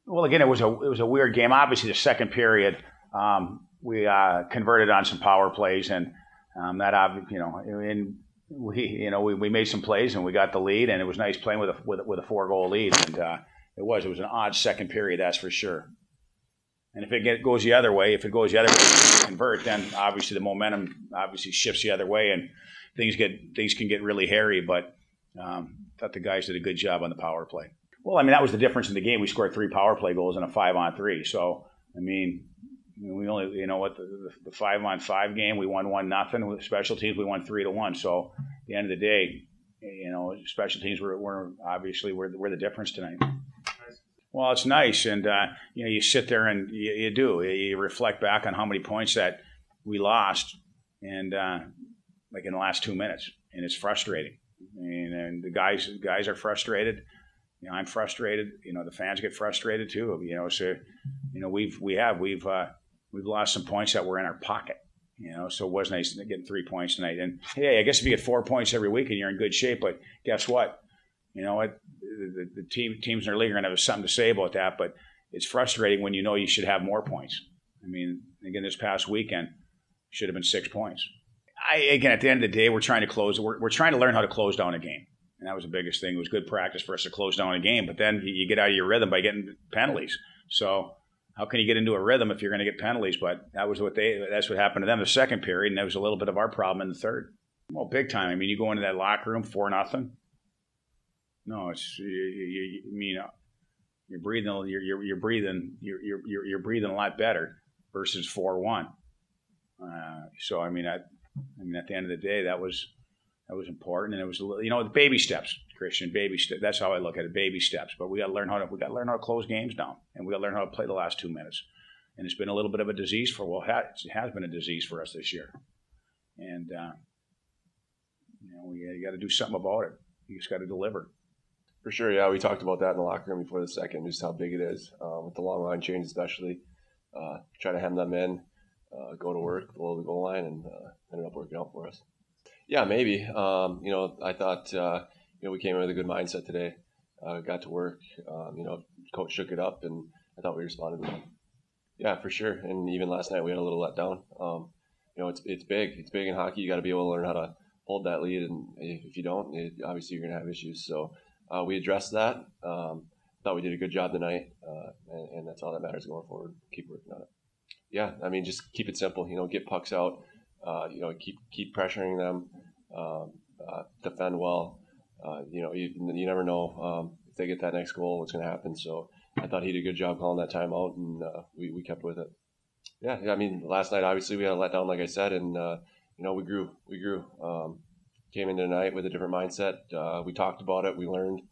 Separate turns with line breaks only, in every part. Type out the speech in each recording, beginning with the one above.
Well, again, it was a weird game. Obviously, the second period, we converted on some power plays, and we made some plays and we got the lead, and it was nice playing with a 4-goal lead, and it was an odd second period, that's for sure. And if it goes the other way, convert, then obviously the momentum obviously shifts the other way, and things can get really hairy. But I thought the guys did a good job on the power play. Well, I mean, that was the difference in the game. We scored 3 power play goals in a 5-on-3. So, I mean, we only, the 5-on-5 game, we won 1-0. With special teams, we won 3-1. So, at the end of the day, special teams were obviously the difference tonight. Well, it's nice, and you sit there and you reflect back on how many points that we lost, and like in the last 2 minutes, and it's frustrating. And the guys are frustrated. I'm frustrated. The fans get frustrated too. So we've lost some points that were in our pocket. So it was nice getting 3 points tonight. And hey, I guess if you get 4 points every week and you're in good shape, but guess what? The teams in our league are going to have something to say about that, but it's frustrating when you should have more points. I mean, again, this past weekend should have been 6 points. Again, at the end of the day, we're trying to close. We're trying to learn how to close down a game, and that was the biggest thing. It was good practice for us to close down a game, but then you get out of your rhythm by getting penalties. So how can you get into a rhythm if you're going to get penalties? But that's what happened to them the second period, and that was a little bit of our problem in the third. Well, big time. I mean, you go into that locker room 4-0. No, it's you're breathing a lot better versus 4-1. So I mean, at the end of the day, that was important, and it was the baby steps, Christian. Baby steps. That's how I look at it. Baby steps. But we got to learn how to close games down, and we got to learn how to play the last 2 minutes. And it's been a little bit of a disease it has been a disease for us this year, and we got to do something about it. You just got to deliver.
For sure, yeah. We talked about that in the locker room before the second, just how big it is with the long line change, especially. Try to hem them in, go to work below the goal line, and ended up working out for us. Yeah, maybe. I thought we came in with a good mindset today. Got to work. Coach shook it up, and I thought we responded well. Yeah, for sure. And even last night we had a little letdown. It's big. It's big in hockey. You got to be able to learn how to hold that lead, and if you don't, obviously you're going to have issues. So. We addressed that. Thought we did a good job tonight, and that's all that matters going forward. Keep working on it. Yeah, I mean, just keep it simple. Get pucks out. Keep pressuring them. Defend well. You never know if they get that next goal, what's going to happen. So I thought he did a good job calling that timeout, and we kept with it. Yeah. I mean, last night obviously we had a letdown, like I said, and we grew. Came into tonight with a different mindset. We talked about it. We learned.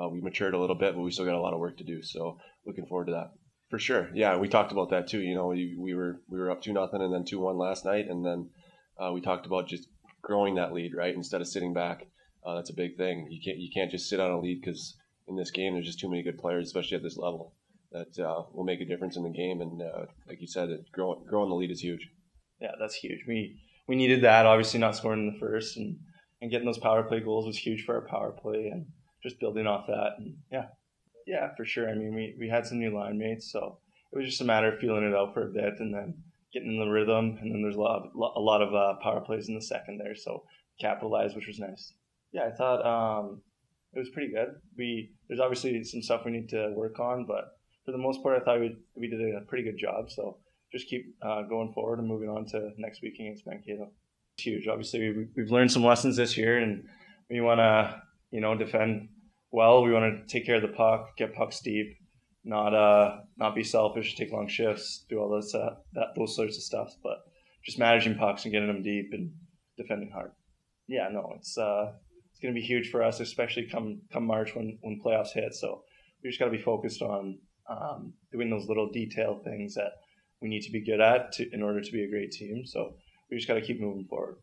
We matured a little bit, but we still got a lot of work to do. So looking forward to that. For sure. Yeah, we talked about that too. We were up 2-0 and then 2-1 last night, and then we talked about just growing that lead, right? Instead of sitting back. That's a big thing. You can't just sit on a lead, because in this game there's just too many good players, especially at this level, that will make a difference in the game. And like you said, growing the lead is huge.
Yeah, that's huge. We needed that. Obviously, not scoring in the first and getting those power play goals was huge for our power play, and just building off that. And yeah, for sure. I mean, we had some new line mates, so it was just a matter of feeling it out for a bit and then getting in the rhythm. And then there's a lot of power plays in the second there, so capitalized, which was nice. Yeah, I thought it was pretty good. There's obviously some stuff we need to work on, but for the most part, I thought we did a pretty good job. So just keep going forward and moving on to next week against Mankato. Huge. Obviously, we've learned some lessons this year, and we want to, defend well. We want to take care of the puck, get pucks deep, not be selfish, take long shifts, do all those sorts of stuff. But just managing pucks and getting them deep and defending hard. Yeah, no, it's going to be huge for us, especially come March when playoffs hit. So we just got to be focused on doing those little detailed things that we need to be good at in order to be a great team. So we just got to keep moving forward.